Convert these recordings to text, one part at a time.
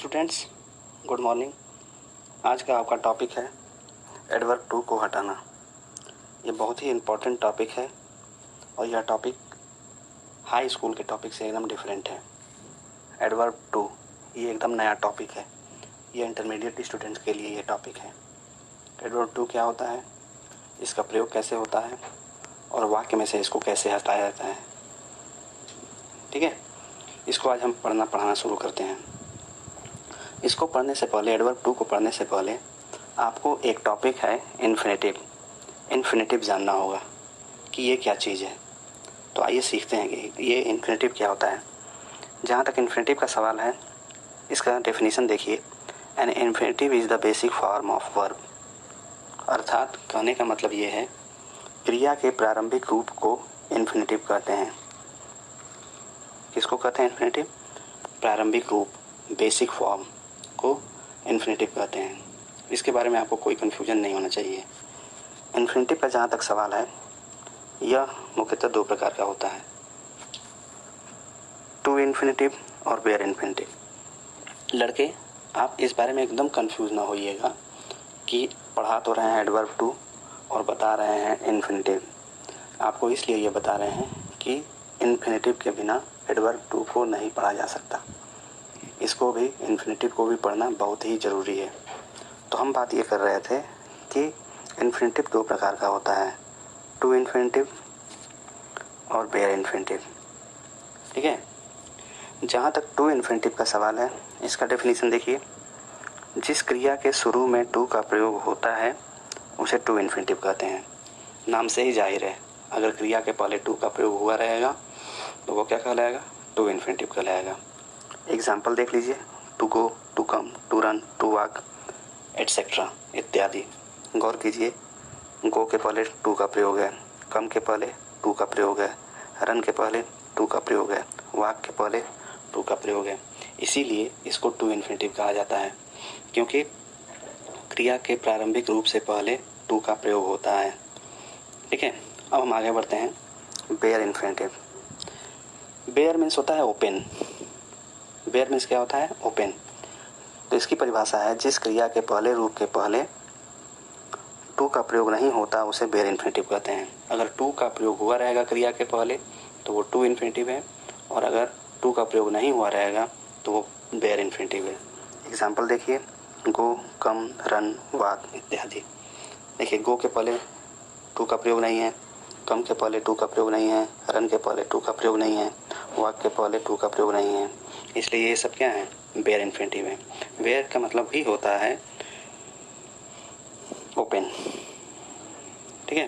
Students, good morning. आज का आपका टॉपिक है एडवर्ब टू को हटाना। ये बहुत ही इम्पोर्टेंट टॉपिक है और यह टॉपिक हाई स्कूल के टॉपिक से एकदम डिफरेंट है। एडवर्ब टू ये एकदम नया टॉपिक है। ये इंटरमीडिएट स्टूडेंट्स के लिए ये टॉपिक है। एडवर्ब टू क्या होता है, इसका प्रयोग कैसे होता है और वाक्य में से इसको कैसे हटाया जाता है। ठीक है, इसको आज हम पढ़ाना शुरू करते हैं। इसको पढ़ने से पहले, एडवर्ब टू को पढ़ने से पहले आपको एक टॉपिक है इन्फिनेटिव जानना होगा कि ये क्या चीज़ है। तो आइए सीखते हैं कि ये इन्फिनेटिव क्या होता है। जहाँ तक इन्फिनेटिव का सवाल है, इसका डेफिनेशन देखिए। An infinitive is the basic form of verb. अर्थात कहने का मतलब ये है, क्रिया के प्रारंभिक रूप को इन्फिनेटिव कहते हैं। किसको कहते हैं इन्फिनेटिव? प्रारंभिक रूप, बेसिक फॉर्म को इन्फिनेटिव कहते हैं। इसके बारे में आपको कोई कन्फ्यूजन नहीं होना चाहिए। इन्फिनेटिव का जहाँ तक सवाल है, यह मुख्यतः दो प्रकार का होता है, टू इन्फिनेटिव और वेयर इन्फिनेटिव। लड़के, आप इस बारे में एकदम कंफ्यूज ना होइएगा कि पढ़ा तो रहे हैं एडवर्ब टू और बता रहे हैं इन्फिनेटिव। आपको इसलिए ये बता रहे हैं कि इन्फिनेटिव के बिना एडवर्ब टू को नहीं पढ़ा जा सकता। इसको भी, इन्फिनेटिव को भी पढ़ना बहुत ही ज़रूरी है। तो हम बात ये कर रहे थे कि इन्फिनेटिव दो प्रकार का होता है, टू इन्फिनेटिव और वेयर इन्फिनेटिव। ठीक है, जहाँ तक टू इन्फिनेटिव का सवाल है, इसका डेफिनेशन देखिए। जिस क्रिया के शुरू में टू का प्रयोग होता है उसे टू इन्फिनेटिव कहते हैं। नाम से ही जाहिर है, अगर क्रिया के पहले टू का प्रयोग हुआ रहेगा तो वो क्या कहलाएगा? टू इन्फिनेटिव कहलाएगा। एग्जाम्पल देख लीजिए, to go, to come, to run, to walk, etcetera इत्यादि। गौर कीजिए, गो के पहले टू का प्रयोग है, कम के पहले टू का प्रयोग है, रन के पहले टू का प्रयोग है, वॉक के पहले टू का प्रयोग है। इसीलिए इसको टू इन्फिनेटिव कहा जाता है, क्योंकि क्रिया के प्रारंभिक रूप से पहले टू का प्रयोग होता है। ठीक है, अब हम आगे बढ़ते हैं। Bear infinitive. बेयर मीन्स होता है ओपन। बेयर मीन्स क्या होता है? ओपन। तो इसकी परिभाषा है, जिस क्रिया के पहले रूप के पहले टू का प्रयोग नहीं होता उसे बेयर इन्फिनेटिव कहते हैं। अगर टू का प्रयोग हुआ रहेगा क्रिया के पहले तो वो टू इन्फिनेटिव है, और अगर टू का प्रयोग नहीं हुआ रहेगा तो वो बेयर इन्फिनेटिव है। एग्जाम्पल देखिए, गो, कम, रन, वॉक इत्यादि। देखिए, गो के पहले टू का प्रयोग नहीं है, कम के पहले टू का प्रयोग नहीं है, रन के पहले टू का प्रयोग नहीं है, वॉक के पहले टू का प्रयोग नहीं है। इसलिए ये सब क्या है? बेयर इन्फिनेटिव है। बेयर का मतलब ही होता है ओपन। ठीक है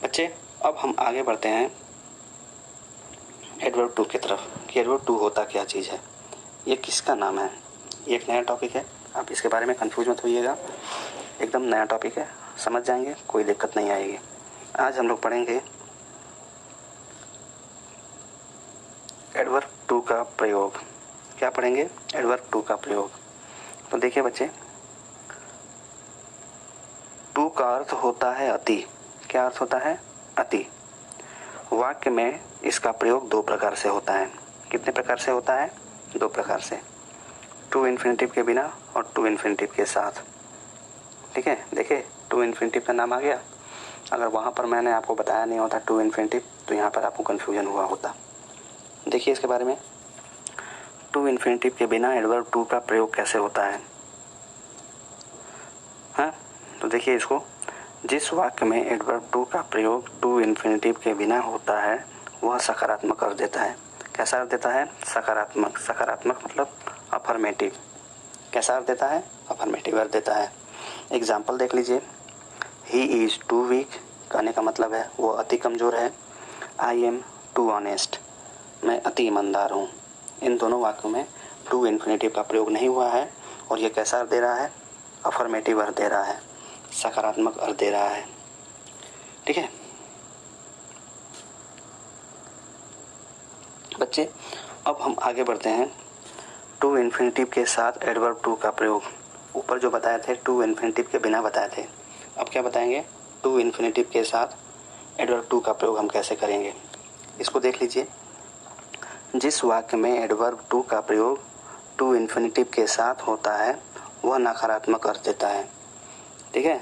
बच्चे, अब हम आगे बढ़ते हैं एडवर्ब टू की तरफ कि एडवर्ब टू होता क्या चीज़ है, ये किसका नाम है। ये एक नया टॉपिक है, आप इसके बारे में कंफ्यूज मत होइएगा। एकदम नया टॉपिक है, समझ जाएंगे, कोई दिक्कत नहीं आएगी। आज हम लोग पढ़ेंगे एडवर्ब टू का प्रयोग। क्या पढ़ेंगे? एडवर्ब टू का प्रयोग। तो देखिए बच्चे, टू का अर्थ होता है अति। क्या अर्थ होता है? अति। वाक्य में इसका प्रयोग दो प्रकार से होता है। कितने प्रकार से होता है? दो प्रकार से, टू इन्फिनेटिव के बिना और टू इन्फिनेटिव के साथ। ठीक है, देखिए टू इन्फिनेटिव का नाम आ गया। अगर वहाँ पर मैंने आपको बताया नहीं होता टू इन्फिनेटिव, तो यहाँ पर आपको कन्फ्यूजन हुआ होता। देखिए इसके बारे में, टू इन्फिनेटिव के बिना एडवर्ब टू का प्रयोग कैसे होता है। हाँ, तो देखिए इसको, जिस वाक्य में एडवर्ब टू का प्रयोग टू इन्फिनेटिव के बिना होता है वह सकारात्मक अर्थ देता है। कैसा अर्थ देता है? सकारात्मक। सकारात्मक मतलब अफर्मेटिव। कैसा अर्थ देता है? अफर्मेटिव अर्थ देता है। एग्जाम्पल देख लीजिए, ही इज़ टू वीक, कहने का मतलब है वो अति कमज़ोर है। आई एम टू ऑनेस्ट, मैं अति ईमानदार हूँ। इन दोनों वाक्यों में टू इन्फिनेटिव का प्रयोग नहीं हुआ है और ये कैसा अर्थ दे रहा है? अफर्मेटिव अर्थ दे रहा है, सकारात्मक अर्थ दे रहा है। ठीक है बच्चे, अब हम आगे बढ़ते हैं टू इन्फिनेटिव के साथ एडवर्ब टू का प्रयोग। ऊपर जो बताए थे टू इन्फिनेटिव के बिना बताए थे, अब क्या बताएंगे? टू इन्फिनेटिव के साथ एडवर्ब टू का प्रयोग हम कैसे करेंगे, इसको देख लीजिए। जिस वाक्य में एडवर्ब टू का प्रयोग टू इन्फिनिटिव के साथ होता है वह नकारात्मक अर्थ देता है। ठीक है,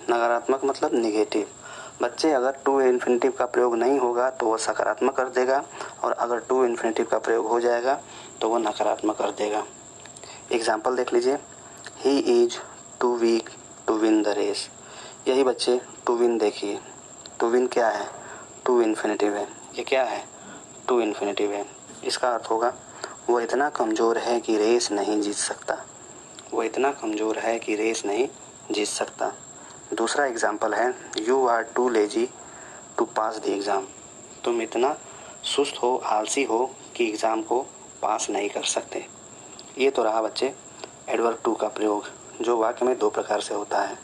नकारात्मक मतलब निगेटिव। बच्चे अगर टू इन्फिनिटिव का प्रयोग नहीं होगा तो वह सकारात्मक अर्थ देगा, और अगर टू इन्फिनिटिव का प्रयोग हो जाएगा तो वह नकारात्मक अर्थ देगा। एग्जाम्पल देख लीजिए, he is too weak to win the race. यही बच्चे टू विन देखिए, टू विन क्या है, टू इन्फिनिटिव है। ये क्या है, टू इन्फिनिटिव है। इसका अर्थ होगा वो इतना कमज़ोर है कि रेस नहीं जीत सकता, वो इतना कमज़ोर है कि रेस नहीं जीत सकता। दूसरा एग्जाम्पल है, you are too lazy to pass the exam. तुम इतना सुस्त हो, आलसी हो कि एग्ज़ाम को पास नहीं कर सकते। ये तो रहा बच्चे एडवर्ब टू का प्रयोग, जो वाक्य में दो प्रकार से होता है,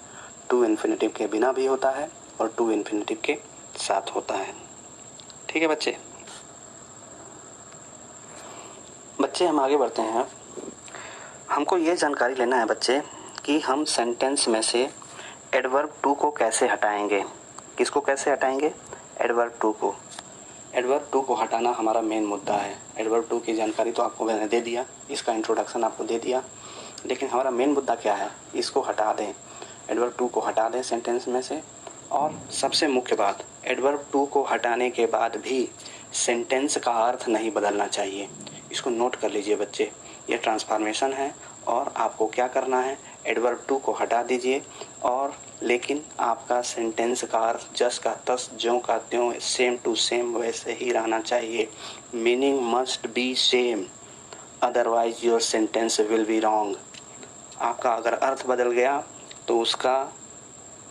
टू इन्फिनिटिव के बिना भी होता है और टू इन्फिनिटिव के साथ होता है। ठीक है बच्चे, हम आगे बढ़ते हैं। हमको ये जानकारी लेना है बच्चे कि हम सेंटेंस में से एडवर्ब टू को कैसे हटाएंगे। किसको कैसे हटाएंगे, एडवर्ब टू को। एडवर्ब टू को हटाना हमारा मेन मुद्दा है। एडवर्ब टू की जानकारी तो आपको मैंने दे दिया, इसका इंट्रोडक्शन आपको दे दिया, लेकिन हमारा मेन मुद्दा क्या है, इसको हटा दें, एडवर्ब टू को हटा दें सेंटेंस में से। और सबसे मुख्य बात, एडवर्ब टू को हटाने के बाद भी सेंटेंस का अर्थ नहीं बदलना चाहिए। इसको नोट कर लीजिए बच्चे, ये ट्रांसफॉर्मेशन है और आपको क्या करना है, एडवर्ब टू को हटा दीजिए, और लेकिन आपका सेंटेंस का अर्थ जस का तस, ज्यों का त्यों, सेम टू सेम वैसे ही रहना चाहिए। Meaning must be same, otherwise your sentence will be wrong. आपका अगर अर्थ बदल गया तो उसका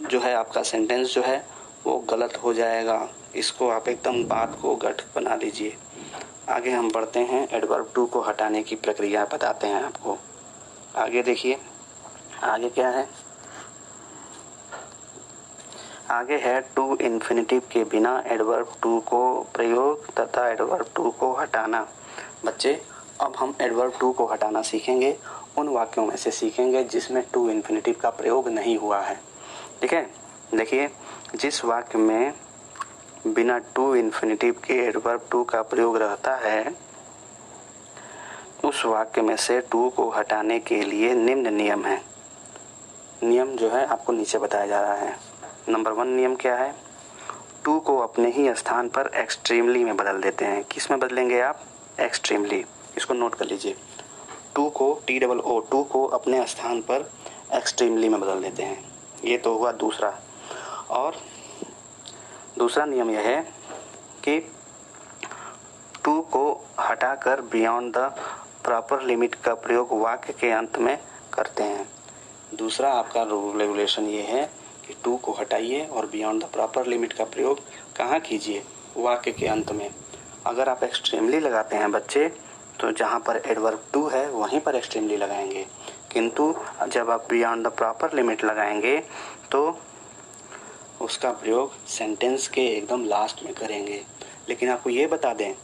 जो है, आपका सेंटेंस जो है वो गलत हो जाएगा। इसको आप एकदम बात को गठ बना लीजिए। आगे हम बढ़ते हैं, एडवर्ब टू को हटाने की प्रक्रिया बताते हैं आपको। आगे देखिए, आगे क्या है, आगे है टू इन्फिनिटिव के बिना एडवर्ब टू को प्रयोग तथा एडवर्ब टू को हटाना। बच्चे अब हम एडवर्ब टू को हटाना सीखेंगे, उन वाक्यों में से सीखेंगे जिसमें टू इन्फिनिटिव का प्रयोग नहीं हुआ है। ठीक है, देखिए, जिस वाक्य में बिना टू इन्फिनिटिव के एडवर्ब टू का प्रयोग रहता है, उस वाक्य में से टू को हटाने के लिए निम्न नियम है। नियम जो है आपको नीचे बताया जा रहा है। नंबर 1 नियम क्या है, टू को अपने ही स्थान पर एक्सट्रीमली में बदल देते हैं। किस में बदलेंगे आप, एक्सट्रीमली। इसको नोट कर लीजिए, टू को TOO, टू को अपने स्थान पर एक्सट्रीमली में बदल देते हैं। ये तो हुआ दूसरा। और दूसरा नियम यह है कि टू को हटाकर बियॉन्ड द प्रॉपर लिमिट का प्रयोग वाक्य के अंत में करते हैं। दूसरा आपका रूल रेगुलेशन ये है कि टू को हटाइए और बियॉन्ड द प्रॉपर लिमिट का प्रयोग कहाँ कीजिए, वाक्य के अंत में। अगर आप एक्सट्रीमली लगाते हैं बच्चे, तो जहाँ पर एडवर्ब टू है वहीं पर एक्सट्रीमली लगाएंगे, किंतु जब आप बियॉन्ड द प्रॉपर लिमिट लगाएंगे तो उसका प्रयोग सेंटेंस के एकदम लास्ट में करेंगे। लेकिन आपको ये बता दें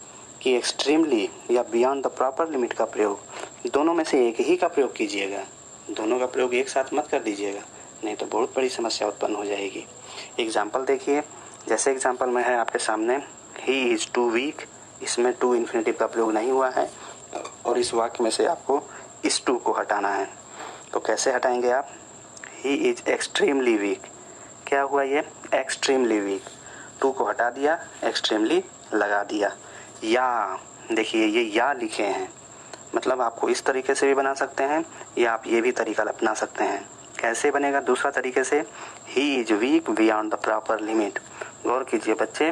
कि एक्सट्रीमली या बियॉन्ड द प्रॉपर लिमिट का प्रयोग दोनों में से एक ही का प्रयोग कीजिएगा, दोनों का प्रयोग एक साथ मत कर दीजिएगा, नहीं तो बहुत बड़ी समस्या उत्पन्न हो जाएगी। एग्जाम्पल देखिए, जैसे एग्जाम्पल में है आपके सामने, ही इज़ टू वीक, इसमें टू इन्फिनिटिव का प्रयोग नहीं हुआ है और इस वाक्य में से आपको इस टू को हटाना है। तो कैसे हटाएंगे आप, ही इज़ एक्सट्रीमली वीक। क्या हुआ, ये एक्सट्रीमली वीक, टू को हटा दिया, एक्सट्रीमली लगा दिया। या देखिए, ये या लिखे हैं, मतलब आपको इस तरीके से भी बना सकते हैं या आप ये भी तरीका अपना सकते हैं। कैसे बनेगा दूसरा तरीके से, he is weak beyond the proper limit. गौर कीजिए बच्चे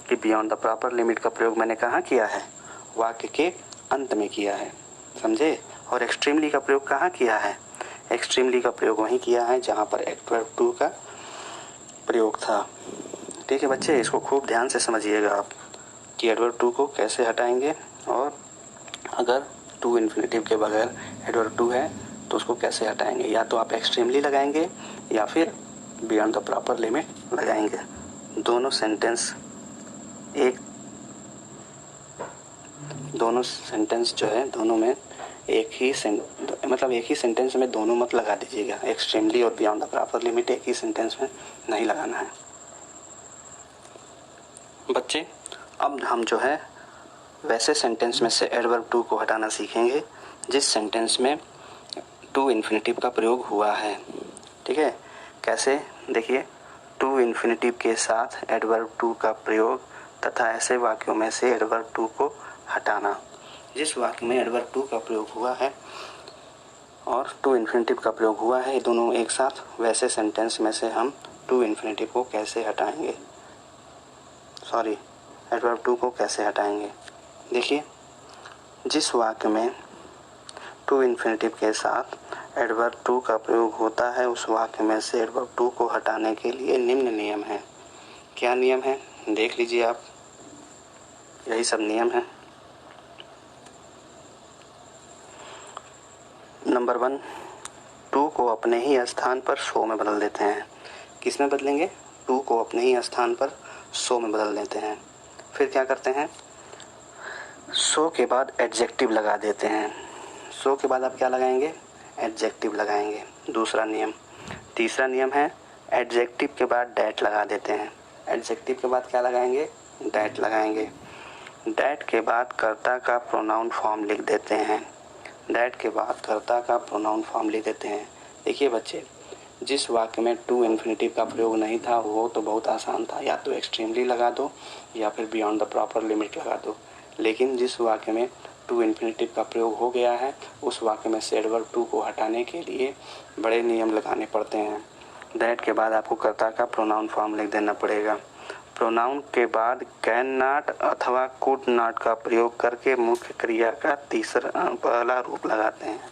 कि बियॉन्ड द प्रॉपर लिमिट का प्रयोग मैंने कहाँ किया है, वाक्य के अंत में किया है, समझे। और एक्सट्रीमली का प्रयोग कहाँ किया है, एक्सट्रीमली का प्रयोग वहीं किया है जहाँ पर एडवर्ब टू का प्रयोग था। ठीक है बच्चे, इसको खूब ध्यान से समझिएगा आप कि एडवर्ब टू को कैसे हटाएंगे, और अगर टू इन्फिनिटिव के बगैर एडवर्ब टू है तो उसको कैसे हटाएंगे। या तो आप एक्सट्रीमली लगाएंगे या फिर बियॉन्ड द प्रॉपर लिमिट लगाएंगे। दोनों सेंटेंस जो है, दोनों में एक ही सेंटेंस में दोनों मत लगा दीजिएगा। एक्सट्रीमली और बियॉन्ड द प्रॉपर लिमिट एक ही सेंटेंस में नहीं लगाना है बच्चे। अब हम जो है वैसे सेंटेंस में से एडवर्ब टू को हटाना सीखेंगे जिस सेंटेंस में टू इन्फिनेटिव का प्रयोग हुआ है। ठीक है, कैसे देखिए, टू इन्फिनेटिव के साथ एडवर्ब टू का प्रयोग तथा ऐसे वाक्यों में से एडवर्ब टू को हटाना। जिस वाक्य में एडवर्ब टू का प्रयोग हुआ है और टू इन्फिनेटिव का प्रयोग हुआ है, ये दोनों एक साथ, वैसे सेंटेंस में से हम टू इन्फिनेटिव को कैसे हटाएंगे, एडवर्ब टू को कैसे हटाएंगे। देखिए, जिस वाक्य में टू इन्फिनेटिव के साथ एडवर्ब टू का प्रयोग होता है, उस वाक्य में से एडवर्ब टू को हटाने के लिए निम्न नियम है। क्या नियम है, देख लीजिए आप, यही सब नियम है। नंबर 1, टू को अपने ही स्थान पर सो में बदल देते हैं। किस में बदलेंगे, टू को अपने ही स्थान पर सो में बदल देते हैं। फिर क्या करते हैं, सो के बाद एडजेक्टिव लगा देते हैं। सो के बाद आप क्या लगाएंगे, एडजेक्टिव लगाएंगे, दूसरा नियम। तीसरा नियम है, एडजेक्टिव के बाद डैट लगा देते हैं। एडजेक्टिव के बाद क्या लगाएंगे, डैट लगाएंगे। डैट के बाद कर्ता का प्रोनाउन फॉर्म लिख देते हैं। डैट के बाद कर्ता का प्रोनाउन फॉर्म लिख देते हैं। देखिए बच्चे, जिस वाक्य में टू इन्फिनेटिव का प्रयोग नहीं था वो तो बहुत आसान था, या तो एक्सट्रीमली लगा दो या फिर बियॉन्ड द प्रॉपर लिमिट लगा दो। लेकिन जिस वाक्य में टू इन्फिनेटिव का प्रयोग हो गया है, उस वाक्य में से एडवर्ब टू को हटाने के लिए बड़े नियम लगाने पड़ते हैं। दैट के बाद आपको कर्ता का प्रोनाउन फॉर्म लिख देना पड़ेगा। प्रोनाउन के बाद कैन नॉट अथवा कुड नॉट का प्रयोग करके मुख्य क्रिया का पहला रूप लगाते हैं।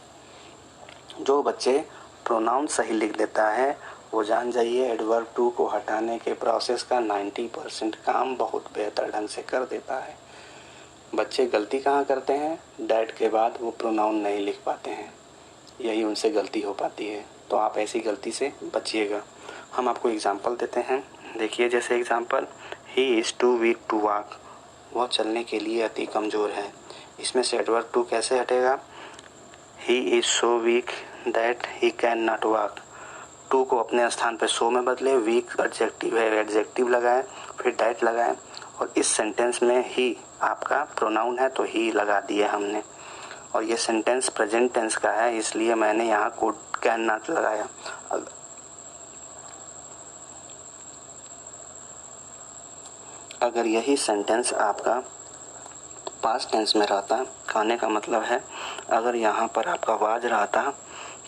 जो बच्चे प्रोनाउन सही लिख देता है वो जान जाइए एडवर्ब टू को हटाने के प्रोसेस का 90% काम बहुत बेहतर ढंग से कर देता है। बच्चे गलती कहाँ करते हैं, डैट के बाद वो प्रोनाउन नहीं लिख पाते हैं, यही उनसे गलती हो पाती है। तो आप ऐसी गलती से बचिएगा। हम आपको एग्जांपल देते हैं, देखिए जैसे example, he is too weak to walk, वह चलने के लिए अति कमज़ोर है। इसमें से एडवर्ब टू कैसे हटेगा, he is so weak that he can not walk. Too को अपने स्थान पर सो में बदले, वीक एडजेक्टिव है, एडजेक्टिव लगाएं, फिर दैट लगाएं, और इस सेंटेंस में ही आपका प्रोनाउन है तो ही लगा दिए हमने। और ये सेंटेंस प्रेजेंट टेंस का है, इसलिए मैंने यहाँ कुड कैन नॉट लगाया। अगर यही सेंटेंस आपका पास्ट टेंस में रहता, कहने का मतलब है अगर यहाँ पर आपका वाज रहता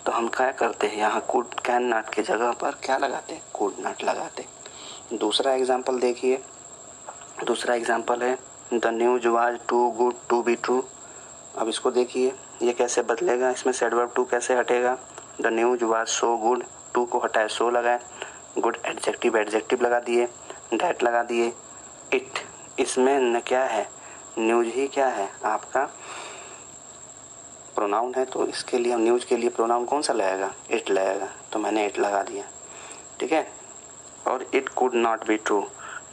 तो हम क्या करते हैं, यहाँ कुड कैन नॉट की जगह पर क्या लगाते, कुड नॉट लगाते। दूसरा एग्जांपल देखिए, दूसरा एग्जांपल है the news was too good to be true. अब इसको देखिए ये कैसे बदलेगा, इसमें से एडवर्ब टू कैसे हटेगा। The news was so good, too को हटाए सो लगाए, गुड एडजेक्टिव, एडजेक्टिव लगा दिए, दैट लगा दिए, इट, इसमें न क्या है, न्यूज ही क्या है, आपका प्रोनाउन है, तो इसके लिए न्यूज के लिए प्रोनाउन कौन सा लगेगा, इट लगेगा, तो मैंने इट लगा दिया। ठीक है, और it could not be true,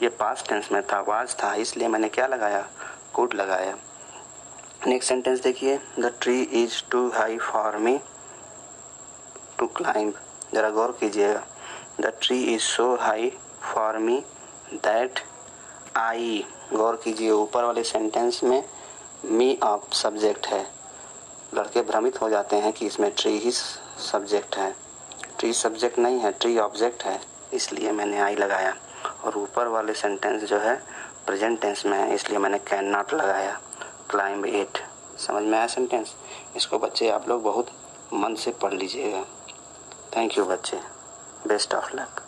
ये पास्ट टेंस में था, वाज था, इसलिए मैंने क्या लगाया, कुड लगाया। नेक्स्ट सेंटेंस देखिए, the tree is too high for me to climb. जरा गौर कीजिएगा, the tree is so high for me that I, गौर कीजिए ऊपर वाले सेंटेंस में मी ऑफ सब्जेक्ट है। लड़के भ्रमित हो जाते हैं कि इसमें ट्री ही सब्जेक्ट है, ट्री सब्जेक्ट नहीं है, ट्री ऑब्जेक्ट है, इसलिए मैंने आई लगाया। और ऊपर वाले सेंटेंस जो है प्रेजेंट टेंस में है, इसलिए मैंने कैन नॉट लगाया, क्लाइंब इट। समझ में आया सेंटेंस, इसको बच्चे आप लोग बहुत मन से पढ़ लीजिएगा। थैंक यू बच्चे, बेस्ट ऑफ लक।